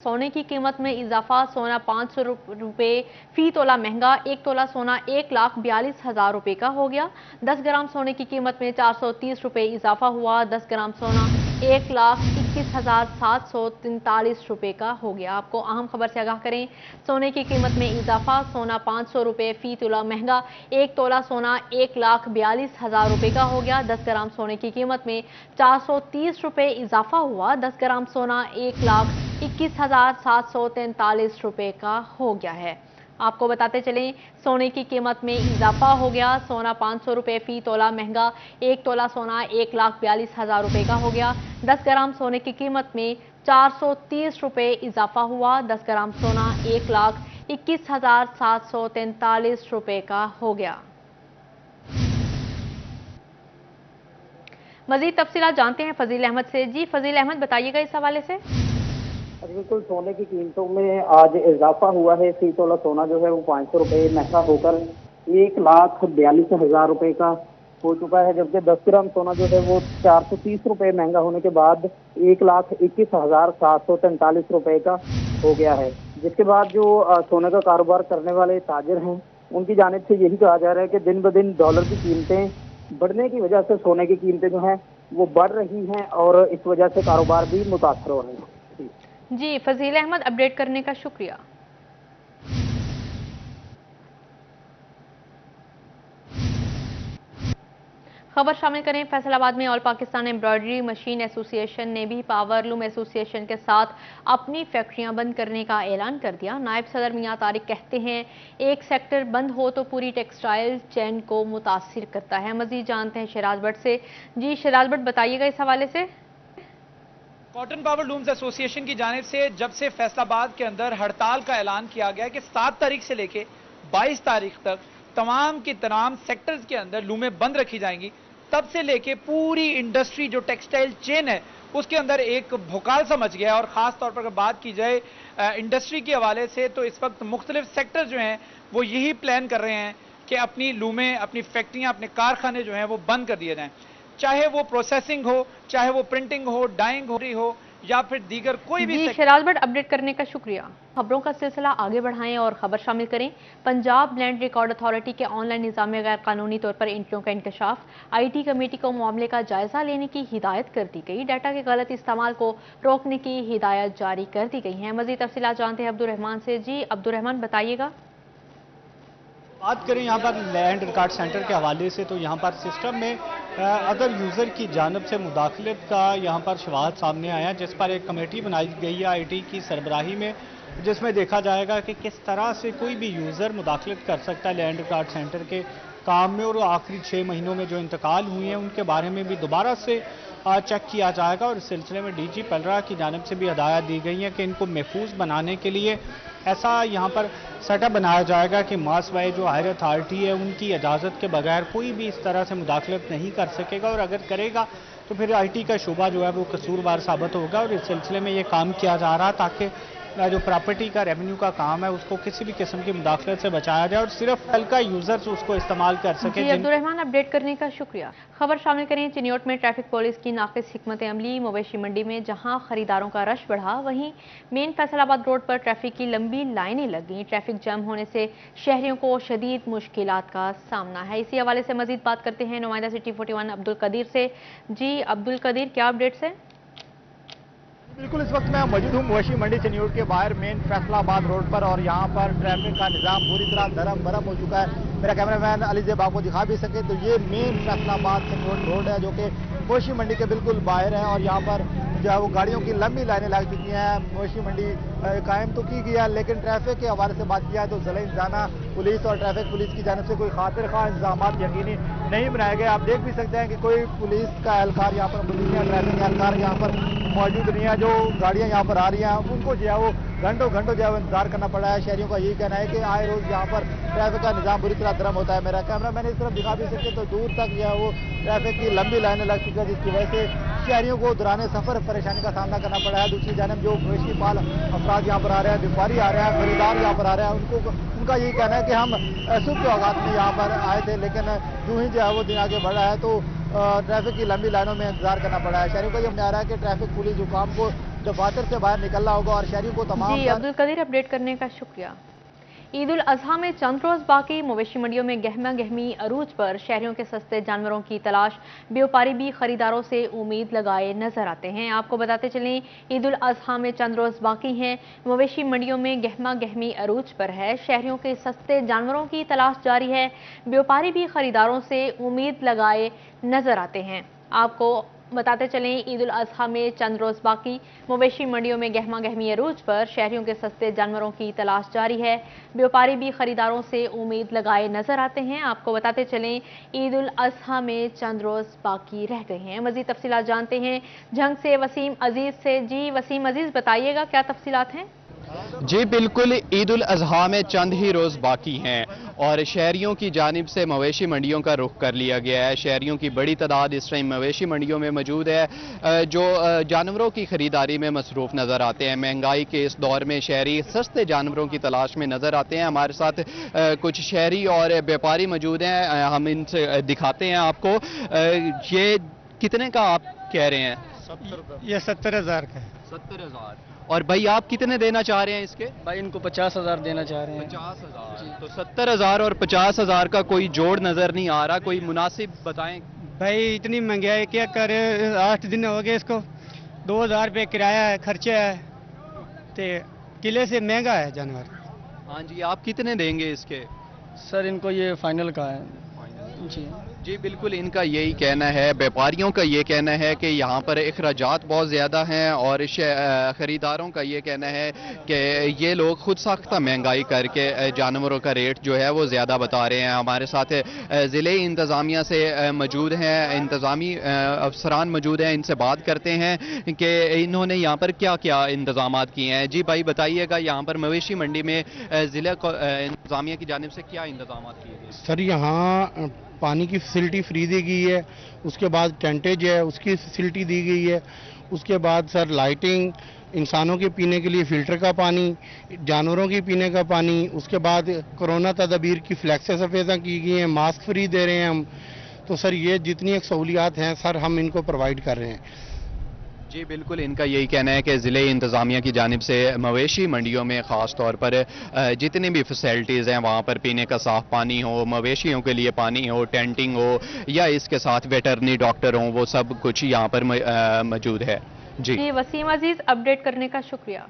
सोने की कीमत में इजाफा। सोना 500 रुपये फी तोला महंगा। 1 तोला सोना 1,42,000 रुपये का हो गया। 10 ग्राम सोने की कीमत में 430 रुपये इजाफा हुआ। 10 ग्राम सोना 1,21,743 रुपये का हो गया। आपको अहम खबर से आगाह करें, सोने की कीमत में इजाफा। सोना 500 रुपये फी तोला महंगा। 1 तोला सोना 1,42,000 रुपये का हो गया। 10 ग्राम सोने की कीमत में 430 रुपये इजाफा हुआ। 10 ग्राम सोना 1,21,743 रुपये का हो गया है। आपको बताते चलें, सोने की कीमत में इजाफा हो गया। सोना 500 रुपये फी तोला महंगा। 1 तोला सोना 1,42,000 रुपये का हो गया। 10 ग्राम सोने की कीमत में 430 रुपये इजाफा हुआ। 10 ग्राम सोना 1,21,743 रुपये का हो गया। मजीद तफसीलात जानते हैं फजील अहमद से। जी फजील अहमद, बताइएगा इस हवाले से। बिल्कुल, सोने की कीमतों में आज इजाफा हुआ है। फी तोला सोना जो है वो 500 रुपये महंगा होकर 1,42,000 रुपये का हो चुका है, जबकि 10 ग्राम सोना जो है वो 430 रुपये महंगा होने के बाद 1,21,743 रुपये का हो गया है। जिसके बाद जो सोने का कारोबार करने वाले ताजिर हैं, उनकी जानिब से यही कहा जा रहा है कि दिन ब दिन डॉलर की कीमतें बढ़ने की वजह से सोने की कीमतें जो हैं वो बढ़ रही हैं और इस वजह से कारोबार भी मुतासर हो रहे हैं। जी फजील अहमद, अपडेट करने का शुक्रिया। खबर शामिल करें, फैसलाबाद में all Pakistan embroidery machine association ने भी पावरलूम एसोसिएशन के साथ अपनी फैक्ट्रियां बंद करने का ऐलान कर दिया। नायब सदर मियां तारिक कहते हैं, एक सेक्टर बंद हो तो पूरी टेक्सटाइल चेन को मुतासिर करता है। मजीद जानते हैं शहराज भट्ट से। जी शहराज भट्ट, बताइएगा इस हवाले से। कॉटन पावर लूम्स एसोसिएशन की जानिब से जब से फैसलाबाद के अंदर हड़ताल का ऐलान किया गया कि 7 तारीख से लेके 22 तारीख तक तमाम की तमाम सेक्टर्स के अंदर लूमें बंद रखी जाएंगी, तब से लेके पूरी इंडस्ट्री जो टेक्सटाइल चेन है उसके अंदर एक भोकाल सा मच गया। और खास तौर पर अगर बात की जाए इंडस्ट्री के हवाले से, तो इस वक्त मुख्तलिफ सेक्टर जो हैं वो यही प्लान कर रहे हैं कि अपनी लूमें, अपनी फैक्ट्रियां, अपने कारखाने जो हैं वो बंद कर दिए जाएं, चाहे वो प्रोसेसिंग हो, चाहे वो प्रिंटिंग हो, डाइंग हो या फिर दीगर कोई भी। शहराज भट्ट, अपडेट करने का शुक्रिया। खबरों का सिलसिला आगे बढ़ाएं और खबर शामिल करें। पंजाब लैंड रिकॉर्ड अथॉरिटी के ऑनलाइन निज़ाम में गैर कानूनी तौर पर एंट्रियों का इंकशाफ। IT कमेटी को मामले का जायजा लेने की हिदायत कर दी गई। डाटा के गलत इस्तेमाल को रोकने की हिदायत जारी कर दी गई है। मजीद तफसीलात जानते हैं अब्दुर्रहमान से। जी अब्दुर्रहमान, बताइएगा। बात करें यहाँ पर लैंड रिकॉर्ड सेंटर के हवाले से, तो यहाँ पर सिस्टम में अगर यूज़र की जानब से मुदाखलत का यहाँ पर शवाहद सामने आया, जिस पर एक कमेटी बनाई गई है IT की सरबराही में, जिसमें देखा जाएगा कि किस तरह से कोई भी यूज़र मुदाखलत कर सकता है लैंड रिकॉर्ड सेंटर के काम में। और आखिरी 6 महीनों में जो इंतकाल हुई हैं उनके बारे में भी दोबारा से चेक किया जाएगा। और इस सिलसिले में DG पलरा की जानब से भी हदायत दी गई है कि इनको महफूज बनाने के लिए ऐसा यहाँ पर सेटअप बनाया जाएगा कि मासवाई जो हायर अथॉरिटी है उनकी इजाज़त के बगैर कोई भी इस तरह से मुदाखलत नहीं कर सकेगा, और अगर करेगा तो फिर IT का शोबा जो है वो कसूरवार साबित होगा। और इस सिलसिले में ये काम किया जा रहा ताकि जो प्रॉपर्टी का रेवेन्यू का काम है उसको किसी भी किस्म की मुदाखलत से बचाया जाए और सिर्फ हल्का यूजर्स उसको इस्तेमाल कर सके। अब्दुर्रहमान, अपडेट करने का शुक्रिया। खबर शामिल करें, चिन्योट में ट्रैफिक पुलिस की नाकिस हिकमत अमली। मवेशी मंडी में जहां खरीदारों का रश बढ़ा, वहीं मेन फैसलाबाद रोड पर ट्रैफिक की लंबी लाइनें लग गई। ट्रैफिक जाम होने से शहरियों को शदीद मुश्किलात का सामना है। इसी हवाले से मजीद बात करते हैं नुमाइंदा सिटी 41 अब्दुल कदीर से। जी अब्दुल कदीर, क्या अपडेट्स है? बिल्कुल, इस वक्त मैं मौजूद हूँ मवेशी मंडी चिन्योट के बाहर मेन फैसलाबाद रोड पर, और यहाँ पर ट्रैफिक का निज़ाम पूरी तरह धर्म भरम हो चुका है। मेरा कैमरामैन अली जेब आपको दिखा भी सके तो ये मेन फैसलाबाद चिन्योट रोड है जो कि मवेशी मंडी के बिल्कुल बाहर है, और यहाँ पर जो है वो गाड़ियों की लंबी लाइनें लग चुकी हैं। मवेशी मंडी कायम तो की गई है, लेकिन ट्रैफिक के हवाले से बात किया है तो ज़िला इंतजाना पुलिस और ट्रैफिक पुलिस की जानब से कोई खातिर खा इंतजाम यकीनी नहीं बनाए गए। आप देख भी सकते हैं कि कोई पुलिस का एहलकार यहाँ पर मौजूद है, ट्रैफिक एहलकार यहाँ पर मौजूद नहीं है। जो गाड़ियाँ यहाँ पर आ रही हैं उनको जो है वो घंटों घंटों जो है इंतजार करना पड़ा है। शहरियों का यही कहना है कि आए रोज यहाँ पर ट्रैफिक का निज़ाम बुरी तरह धर्म होता है। मेरा कैमरा मैंने इस तरफ दिखा भी सके तो दूर तक जो है वो ट्रैफिक की लंबी लाइनें लग चुकी है, जिसकी वजह से शहरियों को दौरान सफर परेशानी का सामना करना पड़ा है। दूसरी जानब जो मवेशी पाल अफराद यहाँ पर आ रहे हैं, व्यापारी आ रहे हैं, खरीदार यहाँ पर आ रहे हैं, उनका यही कहना है कि हम सुबह के औकात में यहाँ पर आए थे, लेकिन यूं ही जो है वो दिन आगे बढ़ रहा है तो ट्रैफिक की लंबी लाइनों में इंतजार करना पड़ा है। शहरियों का ये मानना है कि ट्रैफिक पुलिस हुकाम को दफातर से बाहर निकलना होगा और शहरियों को तमाम जी अब्दुल कदीर, अपडेट करने का शुक्रिया। ईद उल अजहा में चंद रोज बाकी, मवेशी मंडियों में गहमा गहमी अरूज पर, शहरियों के सस्ते जानवरों की तलाश, व्यापारी भी खरीदारों से उम्मीद लगाए नजर आते हैं। आपको बताते चलें, ईद उल अजहा में चंद रोज बाकी हैं, मवेशी मंडियों में गहमा गहमी अरूज पर है, शहरियों के सस्ते जानवरों की तलाश जारी है, व्यापारी भी खरीदारों से उम्मीद लगाए नजर आते हैं। आपको बताते चलें, ईद उल अजहा में चंद रोज बाकी, मवेशी मंडियों में गहमा गहमी अरूज पर, शहरियों के सस्ते जानवरों की तलाश जारी है, व्यापारी भी खरीदारों से उम्मीद लगाए नजर आते हैं। आपको बताते चलें, ईद उल अजहा में चंद रोज बाकी रह गए हैं। मजीद तफसीलात जानते हैं जंग से वसीम अजीज से। जी वसीम अजीज, बताइएगा क्या तफसीलात हैं? जी बिल्कुल, ईद उल अजहा में चंद ही रोज़ बाकी हैं और शहरियों की जानिब से मवेशी मंडियों का रुख कर लिया गया है। शहरियों की बड़ी तादाद इस टाइम मवेशी मंडियों में मौजूद है, जो जानवरों की खरीदारी में मसरूफ़ नज़र आते हैं। महंगाई के इस दौर में शहरी सस्ते जानवरों की तलाश में नज़र आते हैं। हमारे साथ कुछ शहरी और व्यापारी मौजूद हैं, हम इनसे दिखाते हैं आपको। ये कितने का आप कह रहे हैं? 70 ये 70,000 का है। 70,000। और भाई आप कितने देना चाह रहे हैं इसके? भाई इनको 50,000 देना चाह रहे हैं। 50,000। तो 70,000 और 50,000 का कोई जोड़ नजर नहीं आ रहा, कोई मुनासिब बताएं। भाई इतनी महंगाई क्या करे, 8 दिन हो गए इसको, 2,000 रुपये किराया है, खर्चा है, तो किले से महंगा है जानवर। हाँ जी, आप कितने देंगे इसके? सर इनको ये फाइनल का है। जी बिल्कुल, इनका यही कहना है, व्यापारियों का ये कहना है कि यहाँ पर अखराजात बहुत ज़्यादा हैं और ख़रीदारों का ये कहना है कि ये लोग खुद साख्ता महंगाई करके जानवरों का रेट जो है वो ज़्यादा बता रहे हैं। हमारे साथ ज़िले इंतज़ामिया से मौजूद हैं, इंतज़ामी अफसरान मौजूद हैं, इनसे बात करते हैं कि इन्होंने यहाँ पर क्या क्या इंतज़ाम किए हैं। जी भाई बताइएगा, यहाँ पर मवेशी मंडी में ज़िला इंतज़ामिया की जानिब से क्या इंतज़ाम किए गए? सर यहाँ पानी की फैसिलिटी फ्री दी गई है, उसके बाद टेंटेज है उसकी फैसिलिटी दी गई है, उसके बाद सर लाइटिंग, इंसानों के पीने के लिए फ़िल्टर का पानी, जानवरों की पीने का पानी, उसके बाद कोरोना तदबीर की फ्लैक्स सफ़ेदा की गई हैं, मास्क फ्री दे रहे हैं हम। तो सर ये जितनी एक सहूलियात हैं सर हम इनको प्रोवाइड कर रहे हैं। जी बिल्कुल, इनका यही कहना है कि ज़िले इंतज़ामिया की जानिब से मवेशी मंडियों में ख़ास तौर पर जितनी भी फैसिलिटीज़ हैं, वहाँ पर पीने का साफ़ पानी हो, मवेशियों के लिए पानी हो, टेंटिंग हो या इसके साथ वेटरनरी डॉक्टर हों, वो सब कुछ यहाँ पर मौजूद है। जी वसीम अजीज, अपडेट करने का शुक्रिया।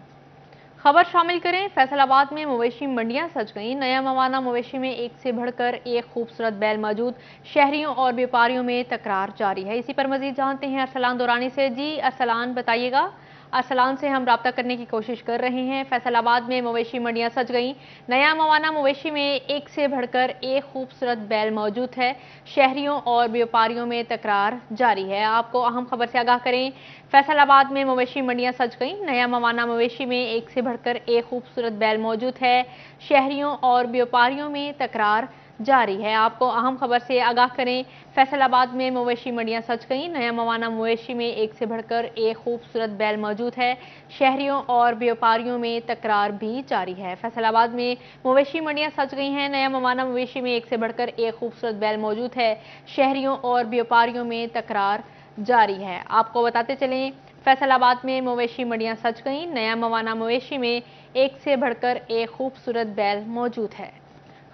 खबर शामिल करें, फैसलाबाद में मवेशी मंडियां सज गईं। नया मवाना मवेशी में एक से बढ़कर एक खूबसूरत बैल मौजूद, शहरियों और व्यापारियों में तकरार जारी है। इसी पर मजीद जानते हैं अरसलान दौरानी से। जी अरसलान, बताइएगा। अरसलान से हम राब्ता करने की कोशिश कर रहे हैं। फैसलाबाद में मवेशी मंडियां सज गईं। नया मवाना मवेशी में एक से बढ़कर एक खूबसूरत बैल मौजूद है, शहरियों और व्यापारियों में तकरार जारी है। आपको अहम खबर से आगाह करें, फैसलाबाद में मवेशी मंडियां सज गईं। नया मवाना मवेशी में एक से बढ़कर एक खूबसूरत बैल मौजूद है, शहरियों और व्यापारियों में तकरार जारी है। आपको अहम खबर से आगाह करें, फैसलाबाद में मवेशी मंडियां सज गईं। नया मवाना मवेशी में एक से बढ़कर एक खूबसूरत बैल मौजूद है, शहरियों और व्यापारियों में तकरार भी जारी है। फैसलाबाद में मवेशी मंडियां सज गई हैं। नया मवाना मवेशी में एक से बढ़कर एक खूबसूरत बैल मौजूद है, शहरियों और व्यापारियों में तकरार जारी है। आपको बताते चलें, फैसलाबाद में मवेशी मंडियां सज गईं। नया मवाना मवेशी में एक से बढ़कर एक खूबसूरत बैल मौजूद है।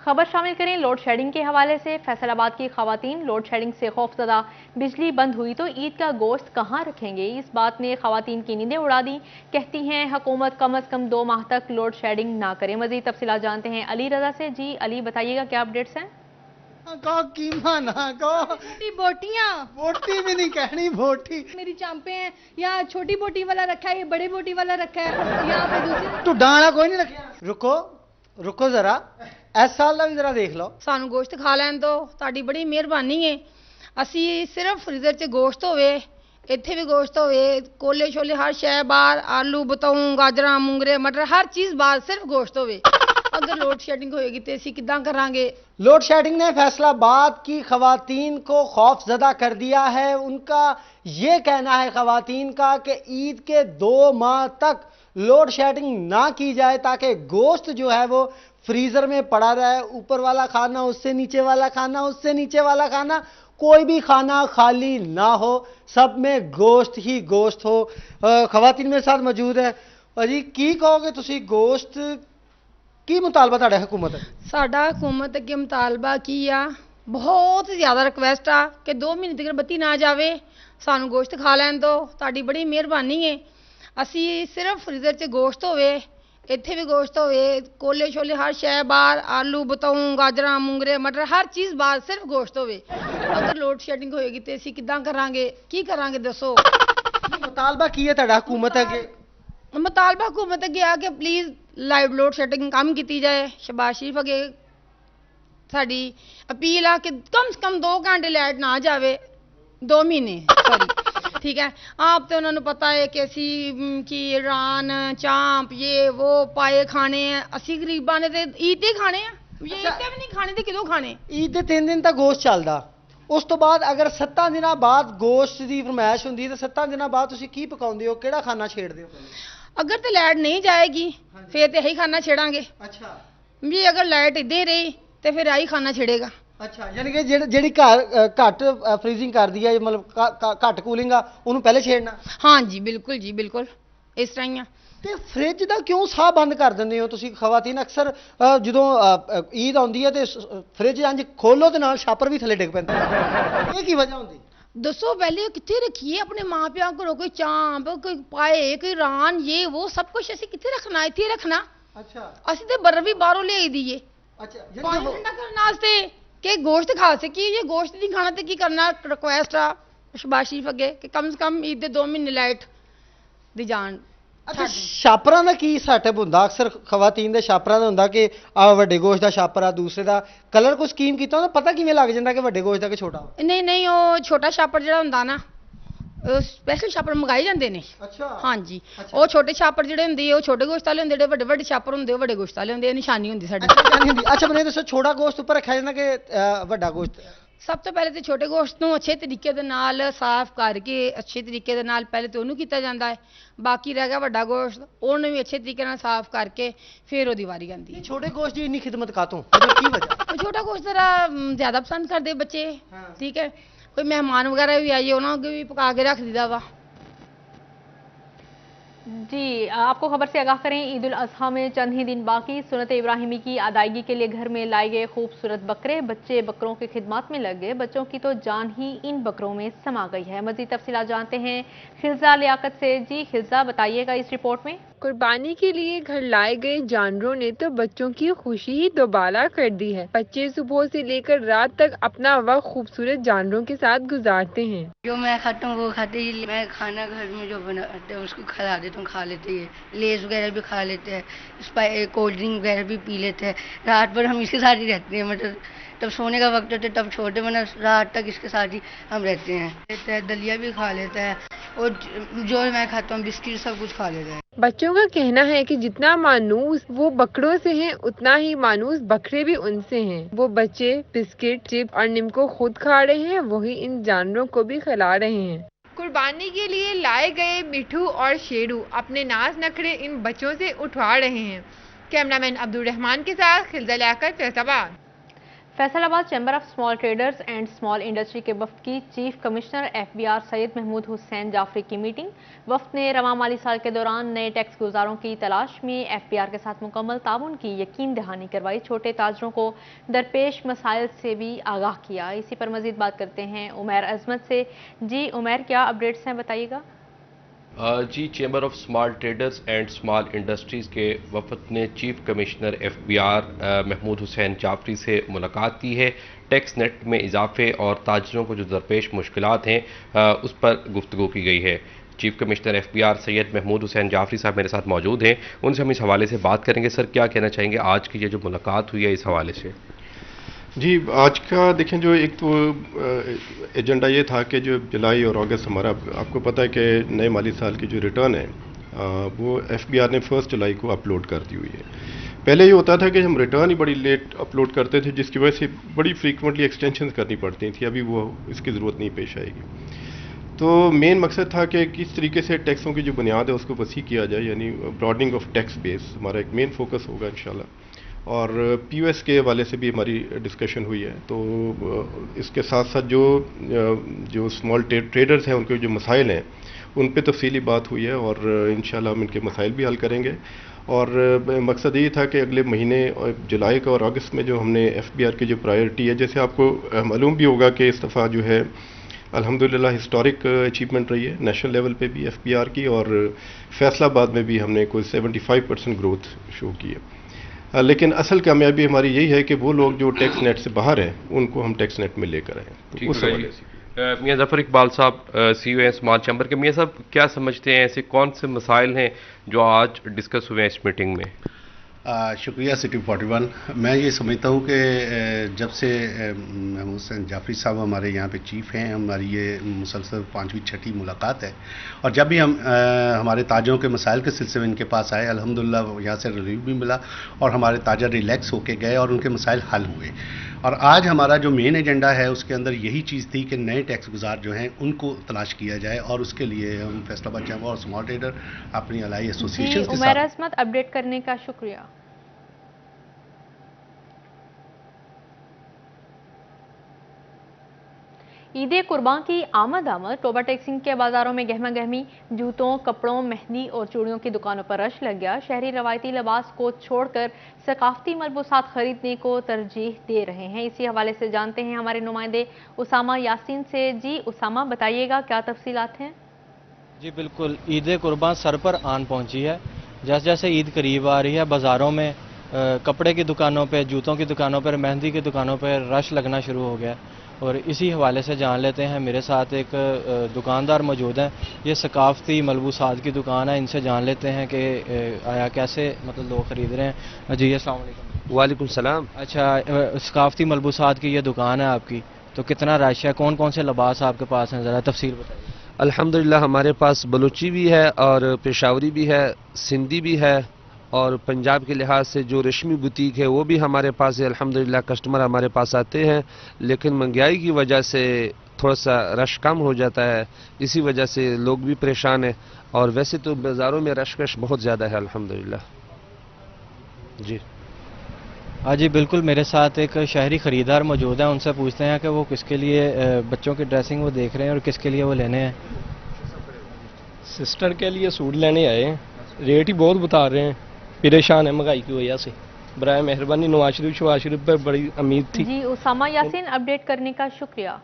खबर शामिल करें लोड शेडिंग के हवाले से। फैसलाबाद की खवातीन लोड शेडिंग से खौफजदा, बिजली बंद हुई तो ईद का गोश्त कहां रखेंगे, इस बात ने खवातीन की नींदें उड़ा दी। कहती हैं हुकूमत कम अज कम 2 माह तक लोड शेडिंग ना करे। मजीद तफसीलात जानते हैं अली रजा से। जी अली, बताइएगा क्या अपडेट्स हैं? बोटियां, बोटी भी नहीं कहनी, बोटी मेरी चांपे हैं। यहाँ छोटी बोटी वाला रखा है, ये बड़ी बोटी वाला रखा है, यहाँ पे दूसरी। तू डाना कोई नहीं रखा। रुको जरा, इस साल का भी जरा देख लो। सानू गोश्त खा लैन दो, ताड़ी बड़ी मेहरबानी है। असी सिर्फ फ्रीजर च गोश्त होवे, इत्थे भी गोश्त होवे, कोले छोले हर शय बाहर, आलू बताऊं गाजरा मूंगरे मटर हर चीज बाहर, सिर्फ गोश्त होवे। अगर लोड शेडिंग होएगी तो असी किदां करांगे? लोड शेडिंग ने फैसलाबाद की खवातीन को खौफजदा कर दिया है। उनका ये कहना है खवातीन का कि ईद के 2 माह तक लोड शेडिंग ना की जाए ताकि गोश्त जो है वो फ्रीजर में पड़ा रहे, ऊपर वाला खाना उससे नीचे वाला खाना, उससे नीचे वाला खाना, کوئی بھی کھانا خالی نہ ہو, سب میں گوشت ہی گوشت ہو. خواتین میرے ساتھ موجود ہے. جی کی کہو گے تسی گوشت کی مطالبہ تھوڑا حکومت ہے؟ ਸਾਡਾ ਹਕੂਮਤ ਅੱਗੇ ਮੁਤਾਲਬਾ ਕੀ ਆ, ਬਹੁਤ ਜ਼ਿਆਦਾ ਰਿਕਵੈਸਟ ਆ ਕਿ 2 ਮਹੀਨੇ ਤੱਕ ਬੱਤੀ ਨਾ ਜਾਵੇ, ਸਾਨੂੰ ਗੋਸ਼ਤ ਖਾ ਲੈਣ ਦਿਓ, ਤੁਹਾਡੀ ਬੜੀ ਮਿਹਰਬਾਨੀ ਹੈ. ਅਸੀਂ ਸਿਰਫ ਫਰੀਜ਼ਰ 'ਚ ਗੋਸ਼ਤ ਹੋਵੇ, ਇੱਥੇ ਵੀ ਗੋਸ਼ਤ ਹੋਵੇ, ਕੋਲੇ ਛੋਲੇ ਹਰ ਸ਼ੈ ਬਾਹਰ, ਆਲੂ ਬਤਾਊ ਗਾਜਰਾਂ ਮੂੰਗਰੇ ਮਟਰ ਹਰ ਚੀਜ਼ ਬਾਹਰ, ਸਿਰਫ ਗੋਸ਼ਤ ਹੋਵੇ. ਅਗਰ ਲੋਡ ਸ਼ੈਡਿੰਗ ਹੋਏਗੀ ਤੇ ਅਸੀਂ ਕਿੱਦਾਂ ਕਰਾਂਗੇ, ਕੀ ਕਰਾਂਗੇ ਦੱਸੋ? ਮੁਤਾਲਬਾ ਕੀ ਹੈ ਤੁਹਾਡਾ ਹਕੂਮਤ ਅੱਗੇ? ਮੁਤਾਲਬਾ ਹਕੂਮਤ ਅੱਗੇ ਆ ਕਿ ਪਲੀਜ਼ ਲਾਈਵ ਲੋਡ ਸ਼ੈਡਿੰਗ ਕੰਮ ਕੀਤੀ ਜਾਏ. ਸ਼ਹਿਬਾਜ਼ ਸ਼ਰੀਫ ਅੱਗੇ ਸਾਡੀ ਅਪੀਲ ਆ ਕਿ ਕਮ ਸੇ ਕਮ 2 ਘੰਟੇ ਲਾਈਟ ਨਾ ਜਾਵੇ, 2 ਮਹੀਨੇ ਸੌਰੀ. ਠੀਕ ਹੈ, ਆਪ ਤੇ ਉਹਨਾਂ ਨੂੰ ਪਤਾ ਹੈ ਕਿ ਅਸੀਂ ਕੀ ਰਾਨ ਚਾਂਪ ਇਹ ਉਹ ਪਾਏ ਖਾਣੇ ਆ, ਅਸੀਂ ਗਰੀਬਾਂ ਨੇ ਤੇ ਈਦ ਤੇ ਖਾਣੇ ਆ, ਇਹ ਈਦ ਤੇ ਵੀ ਨਹੀਂ ਖਾਣੇ ਤੇ ਕਿਦੋਂ ਖਾਣੇ? ਈਦ ਦੇ 3 ਦਿਨ ਤਾਂ ਗੋਸ਼ਤ ਚੱਲਦਾ, ਉਸ ਤੋਂ ਬਾਅਦ ਅਗਰ 7 ਦਿਨਾਂ ਬਾਅਦ ਗੋਸ਼ਤ ਦੀ ਫਰਮਾਇਸ਼ ਹੁੰਦੀ ਤਾਂ 7 ਦਿਨਾਂ ਬਾਅਦ ਤੁਸੀਂ ਕੀ ਪਕਾਉਂਦੇ ਹੋ, ਕਿਹੜਾ ਖਾਣਾ ਛੇੜਦੇ ਹੋ? ਅਗਰ ਤੇ ਲਾਈਟ ਨਹੀਂ ਜਾਏਗੀ ਫਿਰ ਤੇ ਇਹੀ ਖਾਣਾ ਛੇੜਾਂਗੇ. ਅੱਛਾ ਵੀ ਅਗਰ ਲਾਈਟ ਇੱਦਾਂ ਹੀ ਰਹੀ ਤੇ ਫਿਰ ਆਹੀ ਖਾਣਾ ਛੇੜੇਗਾ. ਅੱਛਾ, ਯਾਨੀ ਕਿ ਜਿਹੜੀ ਘਰ ਘੱਟ ਫਰੀਜ਼ਿੰਗ ਕਰਦੀ ਹੈ, ਮਤਲਬ ਘੱਟ ਕੂਲਿੰਗ ਆ, ਉਹਨੂੰ ਪਹਿਲੇ ਛੇੜਨਾ? ਹਾਂਜੀ ਬਿਲਕੁਲ ਜੀ, ਬਿਲਕੁਲ ਇਸ ਤਰ੍ਹਾਂ ਹੀ ਆ. ਤੇ ਫ੍ਰਿਜ ਦਾ ਕਿਉਂ ਸਾਹ ਬੰਦ ਕਰ ਦਿੰਦੇ ਹੋ ਤੁਸੀਂ ਖਵਾਤੀਨ? ਅਕਸਰ ਜਦੋਂ ਈਦ ਆਉਂਦੀ ਹੈ ਤੇ ਫ੍ਰਿਜ ਇੰਜ ਖੋਲੋ ਤੇ ਨਾਲ ਛਾਪਰ ਵੀ ਥੱਲੇ ਡਿੱਗ ਪੈਂਦਾ, ਇਹ ਕੀ ਵਜ੍ਹਾ ਹੁੰਦੀ? ਦੱਸੋ ਪਹਿਲੇ ਕਿੱਥੇ ਰੱਖੀਏ ਆਪਣੇ ਮਾਂ ਪਿਓ ਘਰੋਂ, ਕੋਈ ਚਾਂਪ ਕੋਈ ਪਾਏ ਕੋਈ ਰਾਨ ਇਹ ਉਹ ਸਭ ਕੁਝ ਅਸੀਂ ਕਿੱਥੇ ਰੱਖਣਾ? ਇੱਥੇ ਰੱਖਣਾ. ਅੱਛਾ, ਅਸੀਂ ਤੇ ਬਰਫ ਵੀ ਬਾਹਰੋਂ ਲਿਆਈ ਦੀਏ ਅੱਛਾ, ਪਾਣੀ ਠੰਡਾ ਕਰਨ ਵਾਸਤੇ ਕਿ ਗੋਸ਼ਤ ਖਾ ਸਕੀਏ. ਜੇ ਗੋਸ਼ਤ ਨਹੀਂ ਖਾਣਾ ਤੇ ਕੀ ਕਰਨਾ? ਰਿਕੁਐਸਟ ਆ ਸ਼ਹਿਬਾਜ਼ ਸ਼ਰੀਫ ਅੱਗੇ ਕਿ ਕਮ ਸੇ ਕਮ ਈਦ ਦੇ 2 ਮਹੀਨੇ ਲਾਈਟ ਦੀ ਜਾਣ. ਅੱਛਾ, ਛਾਪਰਾਂ ਦਾ ਕੀ ਸੈਟਅਪ ਹੁੰਦਾ? ਅਕਸਰ ਖਵਾਤੀਨ ਦੇ ਛਾਪਰਾਂ ਦਾ ਹੁੰਦਾ ਕਿ ਆ ਵੱਡੇ ਗੋਸ਼ਤ ਦਾ ਛਾਪਰ ਆ, ਦੂਸਰੇ ਦਾ ਕਲਰ ਕੋਈ ਸਕੀਮ ਕੀਤਾ ਹੁੰਦਾ, ਪਤਾ ਕਿਵੇਂ ਲੱਗ ਜਾਂਦਾ ਕਿ ਵੱਡੇ ਗੋਸ਼ਤ ਦਾ ਕਿ ਛੋਟਾ? ਨਹੀਂ ਨਹੀਂ, ਉਹ ਛੋਟਾ ਛਾਪਰ ਜਿਹੜਾ ਹੁੰਦਾ ਨਾ, ਉਹ ਸਪੈਸ਼ਲ ਛਾਪਰ ਮੰਗਾਏ ਜਾਂਦੇ ਨੇ. ਅੱਛਾ, ਹਾਂਜੀ, ਉਹ ਛੋਟੇ ਛਾਪਰ ਜਿਹੜੇ ਹੁੰਦੇ ਉਹ ਛੋਟੇ ਗੋਸ਼ਤ ਵਾਲੇ ਹੁੰਦੇ, ਜਿਹੜੇ ਵੱਡੇ ਵੱਡੇ ਛਾਪਰ ਹੁੰਦੇ ਉਹ ਵੱਡੇ ਗੋਸ਼ਤ ਵਾਲੇ ਹੁੰਦੇ. ਇਹ ਨਿਸ਼ਾਨੀ ਹੁੰਦੀ ਸਾਡੀ. ਅੱਛਾ, ਮੈਨੂੰ ਦੱਸੋ ਛੋਟਾ ਗੋਸ਼ਤ ਉੱਪਰ ਰੱਖਿਆ ਜਾਂਦਾ ਕਿ ਵੱਡਾ ਗੋਸ਼ਤ? ਸਭ ਤੋਂ ਪਹਿਲੇ ਤੇ ਛੋਟੇ ਗੋਸ਼ਤ ਨੂੰ ਅੱਛੇ ਤਰੀਕੇ ਦੇ ਨਾਲ ਸਾਫ਼ ਕਰਕੇ ਅੱਛੇ ਤਰੀਕੇ ਦੇ ਨਾਲ ਪਹਿਲੇ ਤੇ ਉਹਨੂੰ ਕੀਤਾ ਜਾਂਦਾ ਹੈ. ਬਾਕੀ ਰਹਿ ਗਿਆ ਵੱਡਾ ਗੋਸ਼ਤ, ਉਹਨੂੰ ਵੀ ਅੱਛੇ ਤਰੀਕੇ ਨਾਲ ਸਾਫ਼ ਕਰਕੇ ਫਿਰ ਉਹਦੀ ਵਾਰੀ ਆਉਂਦੀ ਹੈ. ਛੋਟੇ ਗੋਸ਼ਤ ਦੀ ਇੰਨੀ ਖਿਦਮਤ ਕਾਤੋਂ, ਕੀ ਵਜ੍ਹਾ? ਛੋਟਾ ਗੋਸ਼ਤ ਜ਼ਰਾ ਜ਼ਿਆਦਾ ਪਸੰਦ ਕਰਦੇ ਬੱਚੇ. ਠੀਕ ਹੈ, ਕੋਈ ਮਹਿਮਾਨ ਵਗੈਰਾ ਵੀ ਆਈਏ ਉਹਨਾਂ ਅੱਗੇ ਵੀ ਪਕਾ ਕੇ ਰੱਖ ਦਿੱਤਾ ਵਾ. जी, आपको खबर से आगाह करें, ईद उल अजहा में चंद ही दिन बाकी. सुन्नत इब्राहिमी की अदायगी के लिए घर में लाए गए खूबसूरत बकरे, बच्चे बकरों की खिदमत में लग गए. बच्चों की तो जान ही इन बकरों में समा गई है. मजीद तफसीलात जानते हैं खिलजा लियाकत से. जी खिलजा, बताइएगा इस रिपोर्ट में. कुर्बानी के लिए घर लाए गए जानवरों ने तो बच्चों की खुशी ही दोबारा कर दी है. बच्चे सुबह से लेकर रात तक अपना वक्त खूबसूरत जानवरों के साथ गुजारते हैं. जो मैं खाता हूँ वो खाते ही, मैं खाना घर में जो बनाते हैं उसको खिला देता हूँ, खा लेते हैं. लेस वगैरह भी खा लेते हैं, कोल्ड ड्रिंक वगैरह भी पी लेते हैं. रात भर हम इसके साथ ही रहते हैं, मतलब तब सोने का वक्त होता है तब छोटे, वरना रात तक इसके साथ ही हम रहते हैं. दलिया भी खा लेता है और जो मैं खाता हूँ बिस्किट सब कुछ खा लेता है. बच्चों का कहना है कि जितना मानूस वो बकरों से हैं, उतना ही मानूस बकरे भी उनसे हैं. वो बच्चे बिस्किट, चिप और नीमको खुद खा रहे हैं, वही इन जानवरों को भी खिला रहे हैं. कुर्बानी के लिए लाए गए मिठू और शेरू अपने नाज नखरे इन बच्चों से उठवा रहे हैं. कैमरामैन अब्दुल रहमान के साथ Khilja Liaquat, Faisalabad. Faisalabad chamber of small traders and small industry के वफ्द की chief commissioner FBR Syed Mahmood Hussain Jafri की मीटिंग. वफ्द ने रवां माली साल के दौरान नए टैक्स गुजारों की तलाश में FBR के साथ मुकम्मल ताउन की यकीन दहानी करवाई. छोटे ताजरों को दरपेश मसाइल से भी आगाह किया. इसी पर मजीद बात करते हैं उमैर अजमत से. जी उमैर, क्या अपडेट्स हैं, बताइएगा. जी, chamber of small traders and small industries के वफद ने chief commissioner FBR Mahmood Hussain Jafri से मुलाकात की है. टैक्स नेट में इजाफे और ताजरों को जो दरपेश मुश्किलात हैं उस पर गुफ्तगू की गई है. Chief commissioner FBR Syed Mahmood Hussain Jafri साहब मेरे साथ मौजूद हैं, उनसे हम इस हवाले से बात करेंगे. सर, क्या कहना चाहेंगे आज की ये जो मुलाकात हुई है इस हवाले से? जी, आज का देखें जो एक तो एजेंडा ये था कि जो जुलाई और अगस्त हमारा, आपको पता है कि नए माली साल की जो रिटर्न है वो FBR ने 1 जुलाई को अपलोड कर दी हुई है. पहले ये होता था कि हम रिटर्न ही बड़ी लेट अपलोड करते थे, जिसकी वजह से बड़ी फ्रीक्वेंटली एक्सटेंशन करनी पड़ती थी. अभी वो इसकी ज़रूरत नहीं पेश आएगी. तो मेन मकसद था कि किस तरीके से टैक्सों की जो बुनियाद है उसको वसी किया जाए, यानी ब्रॉडनिंग ऑफ टैक्स बेस हमारा एक मेन फोकस होगा इंशाल्लाह. اور پی او ایس کے حوالے سے بھی ہماری ڈسکشن ہوئی ہے. تو اس کے ساتھ ساتھ جو اسمال ٹریڈرز ہیں ان کے جو مسائل ہیں ان پہ تفصیلی بات ہوئی ہے اور انشاءاللہ ہم ان کے مسائل بھی حل کریں گے. اور مقصد یہ تھا کہ اگلے مہینے جولائی کا اور اگست میں جو ہم نے ایف بی آر کی جو پرائیورٹی ہے، جیسے آپ کو معلوم بھی ہوگا کہ اس دفعہ جو ہے الحمدللہ ہسٹورک اچیومنٹ رہی ہے نیشنل لیول پہ بھی ایف بی آر کی، اور فیصل آباد میں بھی ہم نے کوئی 75% گروتھ شو کی ہے. لیکن اصل کامیابی ہماری یہی ہے کہ وہ لوگ جو ٹیکس نیٹ سے باہر ہیں ان کو ہم ٹیکس نیٹ میں لے کر آئیں. تو اس حوالے سے میاں ظفر اقبال صاحب سی او ہیں اسمال چیمبر کے. میاں صاحب کیا سمجھتے ہیں ایسے کون سے مسائل ہیں جو آج ڈسکس ہوئے ہیں اس میٹنگ میں؟ شکریہ سٹی 41. میں یہ سمجھتا ہوں کہ جب سے محمود حسین جعفری صاحب ہمارے یہاں پہ چیف ہیں، ہماری یہ مسلسل 5ویں 6ٹھی ملاقات ہے، اور جب بھی ہم ہمارے تاجروں کے مسائل کے سلسلے میں ان کے پاس آئے، الحمدللہ یہاں سے ریلیف بھی ملا اور ہمارے تاجر ریلیکس ہو کے گئے اور ان کے مسائل حل ہوئے. اور آج ہمارا جو مین ایجنڈا ہے اس کے اندر یہی چیز تھی کہ نئے ٹیکس گزار جو ہیں ان کو تلاش کیا جائے، اور اس کے لیے ہم فیصل آباد چیمبر اور اسمال ٹریڈر اپنی الائی ایسوسیشن کے ساتھ. عمیر عصمت اپڈیٹ کرنے کا شکریہ. عید قربان کی آمد ٹوبہ ٹیکسنگ کے بازاروں میں گہما گہمی، جوتوں، کپڑوں، مہندی اور چوڑیوں کی دکانوں پر رش لگ گیا. شہری روایتی لباس کو چھوڑ کر ثقافتی ملبوسات خریدنے کو ترجیح دے رہے ہیں. اسی حوالے سے جانتے ہیں ہمارے نمائندے اسامہ یاسین سے. جی اسامہ، بتائیے گا کیا تفصیلات ہیں؟ جی بالکل، عید قربان سر پر آن پہنچی ہے. جیسے جیسے عید قریب آ رہی ہے بازاروں میں کپڑے کی دکانوں پہ، جوتوں کی دکانوں پر، مہندی کی دکانوں پہ رش لگنا شروع ہو گیا. اور اسی حوالے سے جان لیتے ہیں، میرے ساتھ ایک دکاندار موجود ہیں. یہ ثقافتی ملبوسات کی دکان ہے، ان سے جان لیتے ہیں کہ آیا کیسے مطلب لوگ خرید رہے ہیں. جی السلام علیکم. وعلیکم السلام. اچھا، ثقافتی ملبوسات کی یہ دکان ہے آپ کی، تو کتنا رش ہے؟ کون کون سے لباس آپ کے پاس ہیں؟ ذرا تفصیل بتائیے. الحمدللہ ہمارے پاس بلوچی بھی ہے اور پشاوری بھی ہے، سندھی بھی ہے، اور پنجاب کے لحاظ سے جو ریشمی بوتیک ہے وہ بھی ہمارے پاس ہے. الحمدللہ کسٹمر ہمارے پاس آتے ہیں، لیکن مہنگائی کی وجہ سے تھوڑا سا رش کم ہو جاتا ہے، اسی وجہ سے لوگ بھی پریشان ہیں. اور ویسے تو بازاروں میں رش بہت زیادہ ہے الحمدللہ. جی ہاں جی بالکل، میرے ساتھ ایک شہری خریدار موجود ہیں، ان سے پوچھتے ہیں کہ وہ کس کے لیے بچوں کی ڈریسنگ وہ دیکھ رہے ہیں اور کس کے لیے وہ لینے ہیں. سسٹر کے لیے سوٹ لینے آئے ہیں، ریٹ ہی بہت بتا رہے ہیں، پریشان ہے مہنگائی کی وجہ سے. برائے مہربانی نواز شریف پر بڑی امید تھی. جی اسامہ یاسین اپڈیٹ کرنے کا شکریہ.